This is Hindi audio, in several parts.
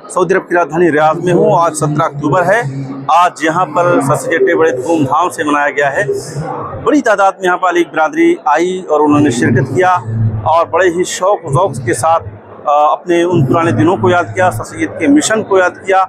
सऊदी अरब की राजधानी रियाद में हूँ। आज 17 अक्टूबर है। आज यहाँ पर सर सैयद डे बड़े धूमधाम से मनाया गया है। बड़ी तादाद में यहाँ पर अली बिरादरी आई और उन्होंने शिरकत किया और बड़े ही शौक़ ज़ौक़ के साथ अपने उन पुराने दिनों को याद किया, सर सैयद के मिशन को याद किया।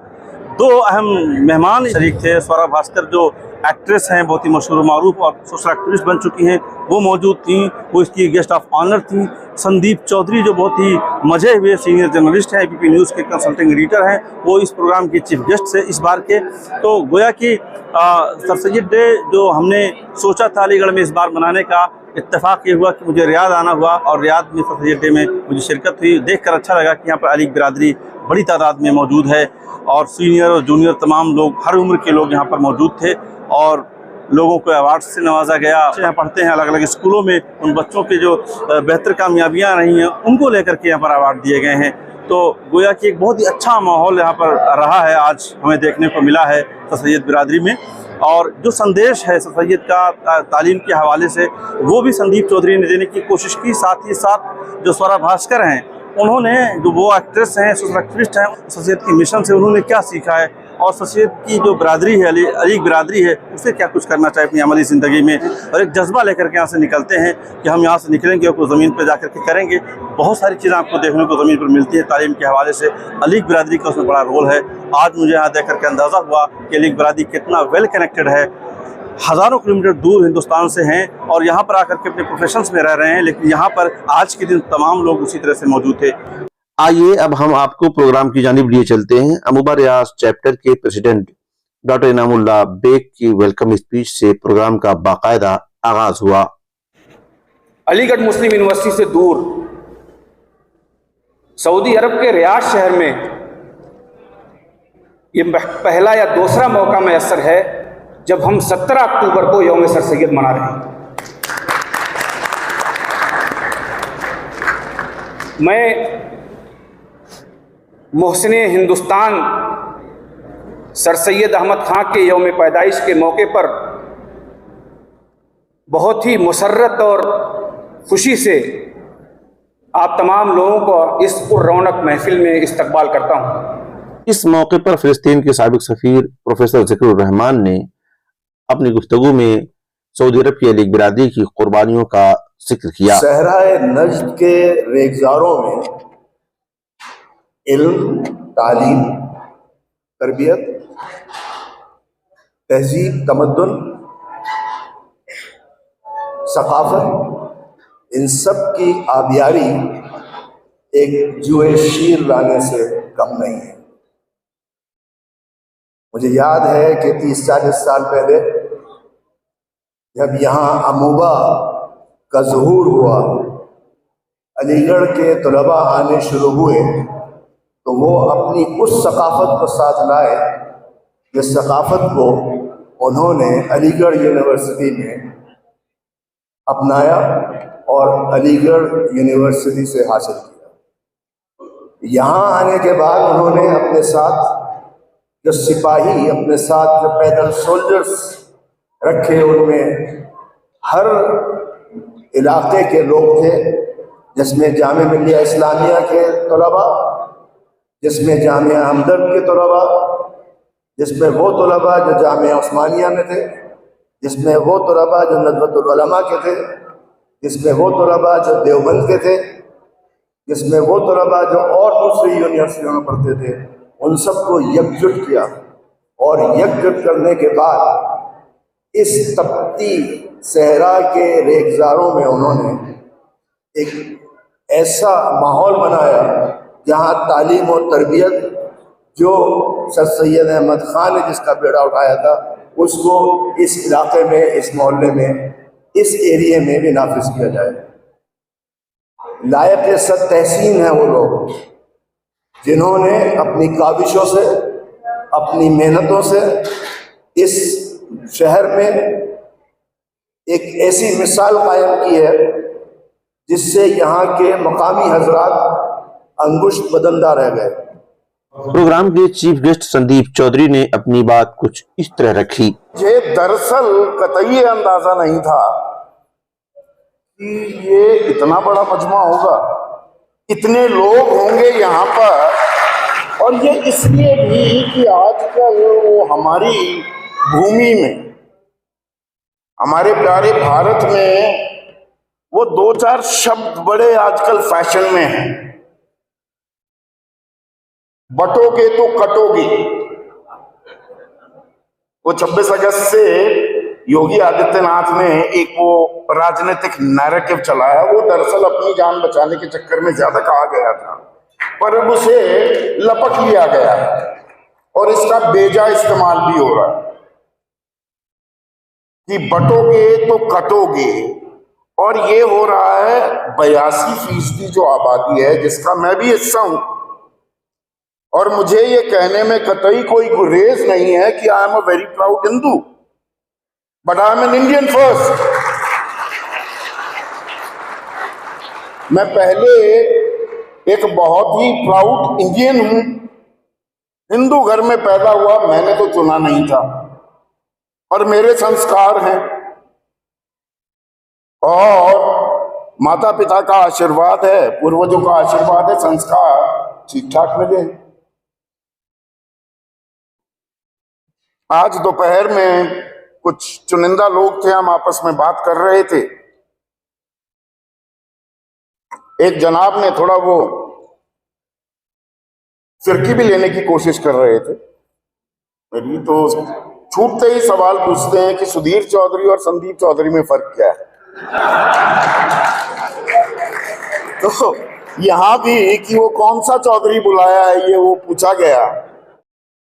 दो अहम मेहमान शरीक थे। स्वरा भास्कर जो एक्ट्रेस हैं, बहुत ही मशहूर मारूफ और सोशल एक्टिविस्ट बन चुकी हैं, वो मौजूद थीं, वो इसकी गेस्ट ऑफ ऑनर थीं। संदीप चौधरी जो बहुत ही मजे हुए सीनियर जर्नलिस्ट हैं, ABP न्यूज़ के कंसल्टिंग एडिटर हैं, वो इस प्रोग्राम के चीफ गेस्ट थे इस बार के। तो गोया कि सर सैयद डे जो हमने सोचा था अलीगढ़ में इस बार मनाने का, इत्तेफाक ये हुआ कि मुझे रियाद आना हुआ और रियाद में सर सैयद डे में मुझे शिरकत हुई। देखकर अच्छा लगा कि यहाँ पर अली बिरादरी बड़ी तादाद में मौजूद है और सीनियर और जूनियर तमाम लोग, हर उम्र के लोग यहाँ पर मौजूद थे और लोगों को अवार्ड से नवाजा गया। यहाँ पढ़ते हैं अलग अलग स्कूलों में, उन बच्चों के जो बेहतर कामयाबियाँ रही हैं उनको लेकर के यहाँ पर अवार्ड दिए गए हैं। तो गोया कि एक बहुत ही अच्छा माहौल यहाँ पर रहा है, आज हमें देखने को मिला है सर सैयद बिरादरी में। और जो संदेश है सर सैयद का तालीम के हवाले से, वो भी संदीप चौधरी ने देने की कोशिश की। साथ ही साथ जो स्वरा भास्कर हैं, उन्होंने, जो वो एक्ट्रेस हैं, सोशल एक्टिविस्ट हैं, सर सैयद के मिशन से उन्होंने क्या सीखा है और सर सैयद की जो बिरादरी है, अली बिरादरी है, उसे क्या कुछ करना चाहिए अपनी अमली ज़िंदगी में, और एक जज्बा लेकर के यहाँ से निकलते हैं कि हम यहाँ से निकलेंगे और कुछ ज़मीन पर जा कर के करेंगे। बहुत सारी चीज़ें आपको देखने को ज़मीन पर मिलती है तालीम के हवाले से। अली बिरादरी का उसमें बड़ा रोल है। आज मुझे यहाँ देख करके अंदाज़ा हुआ कि अली बिरादरी कितना वेल कनेक्टेड है, हज़ारों किलोमीटर दूर हिंदुस्तान से हैं और यहाँ पर आकर के अपने प्रोफेशंस में रह रहे हैं, लेकिन यहाँ पर आज के दिन तमाम लोग उसी तरह से मौजूद थे। आइए अब हम आपको प्रोग्राम की जानिब लिए चलते हैं। अमूबा रियाज चैप्टर के प्रेसिडेंट डॉक्टर इनामुल्लाह बेग की वेलकम स्पीच से प्रोग्राम का बाकायदा आगाज हुआ। अलीगढ़ मुस्लिम यूनिवर्सिटी से दूर सऊदी अरब के रियाद शहर में ये पहला या दूसरा मौका मैसर है जब हम 17 अक्टूबर को यौम सर सैयद मना रहे हैं। मैं मोहसिन हिंदुस्तान सर सैयद अहमद खां के यौम पैदाइश के मौके पर बहुत ही मुसर्रत और खुशी से आप तमाम लोगों को इस पुररौनक महफिल में इस्तकबाल करता हूँ। इस मौके पर फिलिस्तीन के साबिक सफीर प्रोफेसर ज़िक्रुर रहमान ने अपनी गुफ्तगू में सऊदी अरब की अली बिरादरी की कुर्बानियों का जिक्र किया। सहराए नज्द के रेगजारों में इल्म, तालीम, तरबियत, तहजीब, तमद्दुन, सकाफत, इन सब की आबियारी एक जुए शीर लाने से कम नहीं है। मुझे याद है कि 30-40 साल पहले जब यहाँ अमूबा का ज़ुहूर हुआ, अलीगढ़ के तलबा आने शुरू हुए, तो वो अपनी उस सकाफत को साथ लाए जिस सकाफत को उन्होंने अलीगढ़ यूनिवर्सिटी में अपनाया और अलीगढ़ यूनिवर्सिटी से हासिल किया। यहाँ आने के बाद उन्होंने अपने साथ जो सिपाही, अपने साथ जो पैदल सोल्जर्स रखे, उनमें हर इलाके के लोग थे, जिसमें जामे मिल्लिया इस्लामिया के तलबा, जिसमें जामिया हमदर्द के तलबा, जिसमें वो तलबा जो जामिया उस्मानिया में थे, जिसमें वो तलबा जो नदवतुल उलमा के थे, जिसमें वो तलबा जो देवबंद के थे, जिसमें वो तलबा जो और दूसरी यूनिवर्सिटियों में पढ़ते थे, उन सबको एकजुट किया और एकजुट करने के बाद इस तपती सहरा के रेगजारों में उन्होंने एक ऐसा माहौल बनाया जहाँ तालीम और तरबियत जो सर सैयद अहमद खान ने जिसका बेड़ा उठाया था, उसको इस इलाके में, इस मोहल्ले में, इस एरिए में भी नाफिज किया जाए। लायक सद तहसीन है वो लोग जिन्होंने अपनी काविशों से, अपनी मेहनतों से इस शहर में एक ऐसी मिसाल कायम की है जिससे यहाँ के मकामी हजरात अंगुष्ठ बदंदा रह गए। प्रोग्राम के चीफ गेस्ट संदीप चौधरी ने अपनी बात कुछ इस तरह रखी। ये दरअसल कतई अंदाजा नहीं था कि ये इतना बड़ा मजमा होगा, इतने लोग होंगे यहाँ पर और ये इसलिए भी कि आजकल वो हमारी भूमि में, हमारे प्यारे भारत में वो दो चार शब्द बड़े आजकल फैशन में हैं। बटोगे तो कटोगे। वो 26 अगस्त से योगी आदित्यनाथ ने एक वो राजनीतिक नैरेटिव चलाया, वो दरअसल अपनी जान बचाने के चक्कर में ज्यादा कहा गया था, पर अब उसे लपक लिया गया है और इसका बेजा इस्तेमाल भी हो रहा है कि बटोगे तो कटोगे। और ये हो रहा है 82% जो आबादी है, जिसका मैं भी हिस्सा हूं, और मुझे ये कहने में कतई कोई गुरेज नहीं है कि I am a very proud Hindu, but I am an Indian first. मैं पहले एक बहुत ही प्राउड इंडियन हूं, हिंदू घर में पैदा हुआ, मैंने तो चुना नहीं था, और मेरे संस्कार हैं और माता पिता का आशीर्वाद है, पूर्वजों का आशीर्वाद है, संस्कार ठीक ठाक मिले। आज दोपहर में कुछ चुनिंदा लोग थे, हम आपस में बात कर रहे थे। एक जनाब ने थोड़ा वो फिरकी भी लेने की कोशिश कर रहे थे। मेरी तो छूटते ही सवाल पूछते हैं कि सुधीर चौधरी और संदीप चौधरी में फर्क क्या है। तो यहां भी कि वो कौन सा चौधरी बुलाया है, ये वो पूछा गया।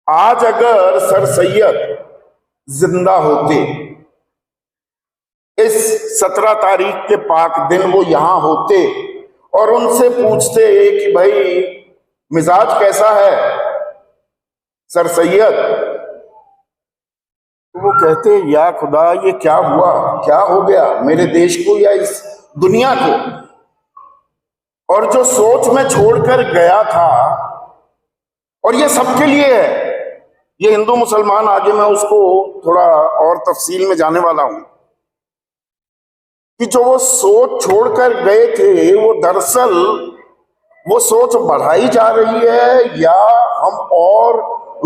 आज अगर सर सैयद जिंदा होते, इस 17 तारीख के पाक दिन वो यहां होते और उनसे पूछते कि भाई मिजाज कैसा है सर सैयद, तो वो कहते या खुदा ये क्या हुआ, क्या हो गया मेरे देश को या इस दुनिया को। और जो सोच में छोड़कर गया था, और ये सबके लिए है, ये हिंदू मुसलमान, आगे मैं उसको थोड़ा और तफसील में जाने वाला हूं, कि जो वो सोच छोड़कर गए थे वो दरअसल वो सोच बढ़ाई जा रही है या हम और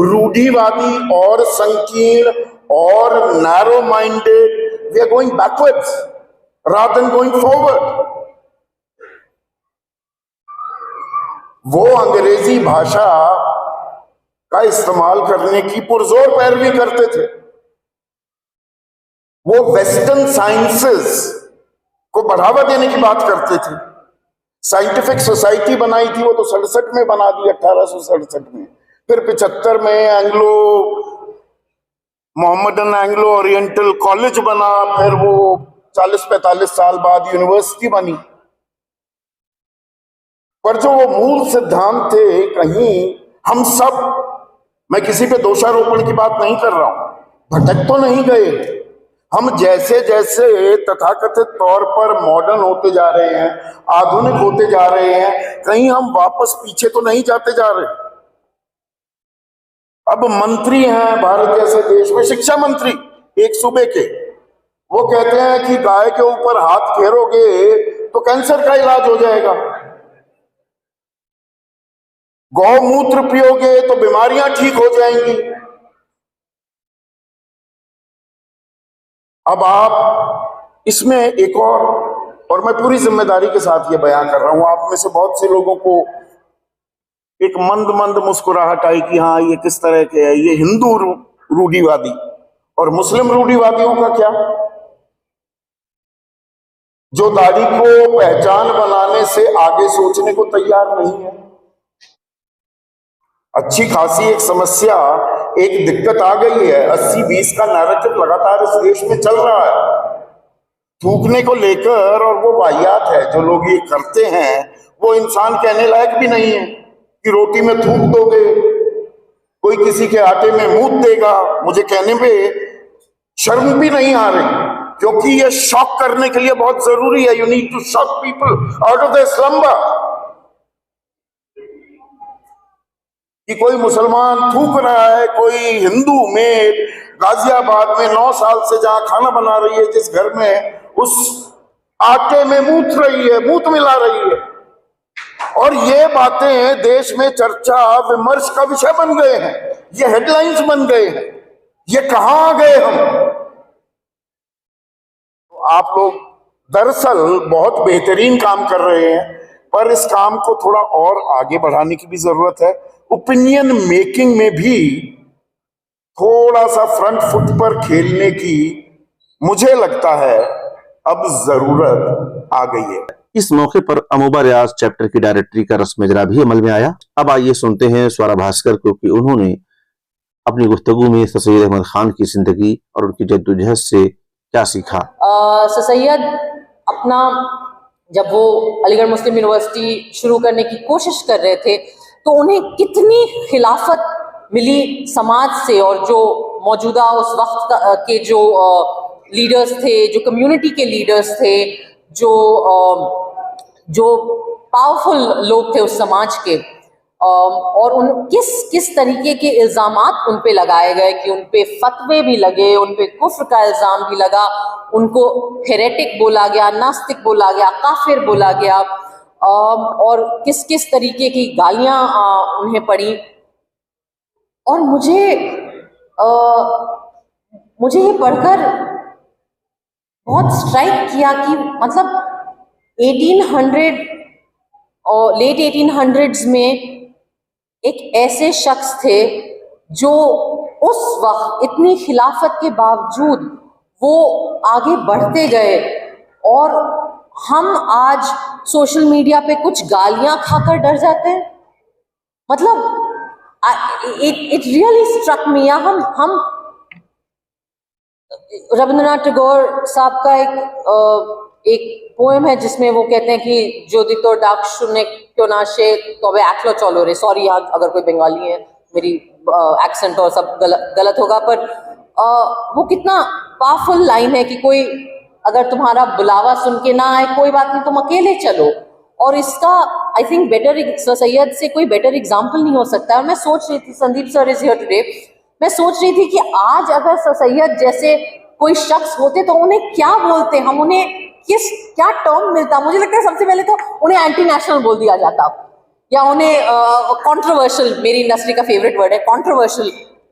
रूढ़िवादी और संकीर्ण और narrow minded, we are going backwards rather than going forward. वो अंग्रेजी भाषा का इस्तेमाल करने की पुरजोर पैरवी करते थे, वो वेस्टर्न साइंसेस को बढ़ावा देने की बात करते थे। साइंटिफिक सोसाइटी बनाई थी, वो तो 67 में बना दी, 1867 में, फिर 75 में Anglo Mohammedan Anglo oriental college बना, फिर वो 40-45 साल बाद यूनिवर्सिटी बनी। पर जो वो मूल सिद्धांत थे, कहीं हम सब, मैं किसी पे दोषारोपण की बात नहीं कर रहा हूं, भटक तो नहीं गए। हम जैसे जैसे तथाकथित तौर पर मॉडर्न होते जा रहे हैं, आधुनिक होते जा रहे हैं, कहीं हम वापस पीछे तो नहीं जाते जा रहे। अब मंत्री हैं भारत जैसे देश में, शिक्षा मंत्री एक सूबे के, वो कहते हैं कि गाय के ऊपर हाथ फेरोगे तो कैंसर का इलाज हो जाएगा, गौमूत्र पियोगे तो बीमारियां ठीक हो जाएंगी। अब आप इसमें एक और मैं पूरी जिम्मेदारी के साथ ये बयान कर रहा हूं, आप में से बहुत से लोगों को एक मंद मंद मुस्कुराहट आई कि हाँ ये किस तरह के है, ये हिंदू रूढ़िवादी और मुस्लिम रूढ़िवादियों का क्या, जो दाढ़ी को पहचान बनाने से आगे सोचने को तैयार नहीं है। अच्छी खासी एक समस्या, एक दिक्कत आ गई है। 80-20 का नैरेटिव लगातार इस देश में चल रहा है थूकने को लेकर, और वो वाहियात है जो लोग ये करते हैं, वो इंसान कहने लायक भी नहीं है कि रोटी में थूक दोगे, कोई किसी के आटे में मूत देगा। मुझे कहने पे शर्म भी नहीं आ रही, क्योंकि ये शॉक करने के लिए बहुत जरूरी है। You need to shock people out of the slumber, कि कोई मुसलमान थूक रहा है, कोई हिंदू में गाजियाबाद में 9 साल से जहां खाना बना रही है, जिस घर में, उस आटे में मूत रही है, मूत मिला रही है। और ये बातें देश में चर्चा विमर्श का विषय बन गए हैं, ये हेडलाइंस बन गए हैं। ये कहां आ गए हम? आप लोग दरअसल बहुत बेहतरीन काम कर रहे हैं, पर इस काम को थोड़ा और आगे बढ़ाने की भी जरूरत है। ओपिनियन मेकिंग में भी थोड़ा सा फ्रंट फुट पर खेलने की मुझे लगता है अब जरूरत आ गई है। इस मौके पर अमूबा रियाज चैप्टर की डायरेक्टरी का रस्म इजरा भी अमल में आया। अब आइए सुनते हैं स्वरा भास्कर को कि उन्होंने अपनी गुफ्तगू में सर सैयद अहमद खान की जिंदगी और उनकी जद्दोजहद से क्या सीखा। सर सैयद अपना जब वो अलीगढ़ मुस्लिम यूनिवर्सिटी शुरू करने की कोशिश कर रहे थे तो उन्हें कितनी खिलाफत मिली समाज से, और जो मौजूदा उस वक्त के जो लीडर्स थे, जो कम्युनिटी के लीडर्स थे, जो पावरफुल लोग थे उस समाज के, और उन किस तरीके के इल्जामात उन पे लगाए गए कि उन पे फतवे भी लगे, उन पे कुफ्र का इल्जाम भी लगा, उनको हेरेटिक बोला गया, नास्तिक बोला गया, काफिर बोला गया, और किस तरीके की गालियां उन्हें पड़ी। और मुझे ये पढ़कर बहुत स्ट्राइक किया कि मतलब 1800 और लेट 1800s में एक ऐसे शख्स थे जो उस वक्त इतनी खिलाफत के बावजूद वो आगे बढ़ते गए, और हम आज सोशल मीडिया पे कुछ गालियां खाकर डर जाते हैं। मतलब इट रियली स्ट्रक मी। हम रविंद्रनाथ टैगोर साहब का एक पोएम है जिसमें वो कहते हैं कि যদি তোর ডাক শুনে क्यों ना সে তবে একলা চলো রে। सॉरी यहाँ अगर कोई बंगाली है, मेरी एक्सेंट और सब गलत होगा, पर वो कितना पावरफुल लाइन है कि कोई अगर तुम्हारा बुलावा सुन के ना आए, कोई बात नहीं, तुम अकेले चलो। और इसका I think better sir Syed से कोई बेटर एग्जाम्पल नहीं हो सकता है। और मैं सोच रही थी, Sandeep sir is here today, मैं सोच रही थी कि आज अगर सर सैयद जैसे कोई शख्स होते तो उन्हें क्या बोलते, हम उन्हें क्या टर्म मिलता। मुझे लगता है सबसे पहले तो उन्हें एंटी नेशनल बोल दिया जाता, या उन्हें कंट्रोवर्शियल, मेरी इंडस्ट्री का फेवरेट वर्ड है कंट्रोवर्शियल,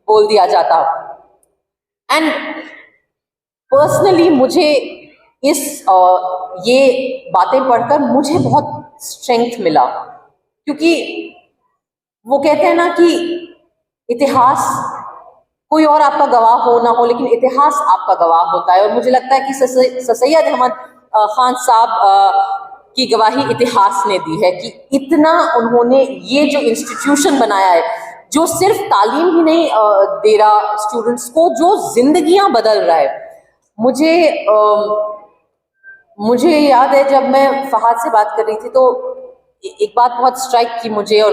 बोल दिया जाता। एंड पर्सनली मुझे ये बातें पढ़कर मुझे बहुत स्ट्रेंथ मिला, क्योंकि वो कहते हैं ना कि इतिहास कोई और आपका गवाह हो ना हो, लेकिन इतिहास आपका गवाह होता है। और मुझे लगता है कि सर सैयद अहमद खान साहब की गवाही इतिहास ने दी है कि इतना उन्होंने ये जो इंस्टीट्यूशन बनाया है, जो सिर्फ तालीम ही नहीं दे रहा स्टूडेंट्स को, जो जिंदगियां बदल रहा है। मुझे याद है जब मैं फहाद से बात कर रही थी तो एक बात बहुत स्ट्राइक की मुझे, और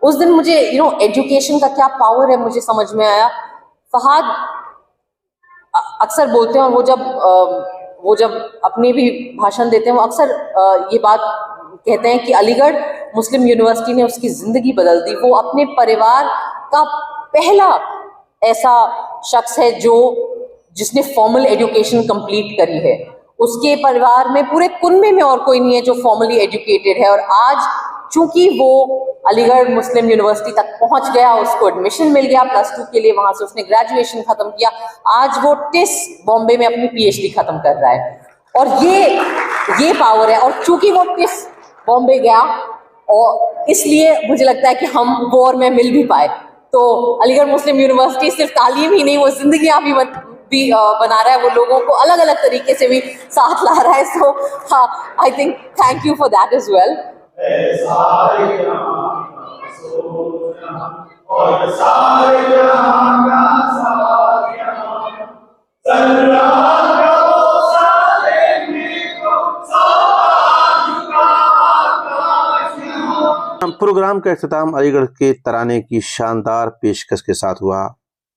उस दिन मुझे एजुकेशन का क्या पावर है मुझे समझ में आया। फहाद अक्सर बोलते हैं, और वो जब अपने भी भाषण देते हैं वो अक्सर ये बात कहते हैं कि अलीगढ़ मुस्लिम यूनिवर्सिटी ने उसकी जिंदगी बदल दी। वो अपने परिवार का पहला ऐसा शख्स है जिसने फॉर्मल एजुकेशन कंप्लीट करी है। उसके परिवार में, पूरे कुनबे में और कोई नहीं है जो फॉर्मली एजुकेटेड है। और आज चूंकि वो अलीगढ़ मुस्लिम यूनिवर्सिटी तक पहुंच गया, उसको एडमिशन मिल गया +2 के लिए, वहां से उसने ग्रेजुएशन खत्म किया, आज वो टिस बॉम्बे में अपनी PhD खत्म कर रहा है। और ये पावर है। और चूंकि वो टिस बॉम्बे गया, और इसलिए मुझे लगता है कि हम वो और मैं मिल भी पाए। तो अलीगढ़ मुस्लिम यूनिवर्सिटी सिर्फ तालीम ही नहीं, वो जिंदगियां भी बना रहा है, वो लोगों को अलग अलग तरीके से भी साथ ला रहा है। So I think thank you for that as well. Program का इख्तिताम अलीगढ़ के तराने की शानदार पेशकश के साथ हुआ।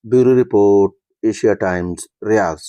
ब्यूरो रिपोर्ट, एशिया टाइम्स, रियाज।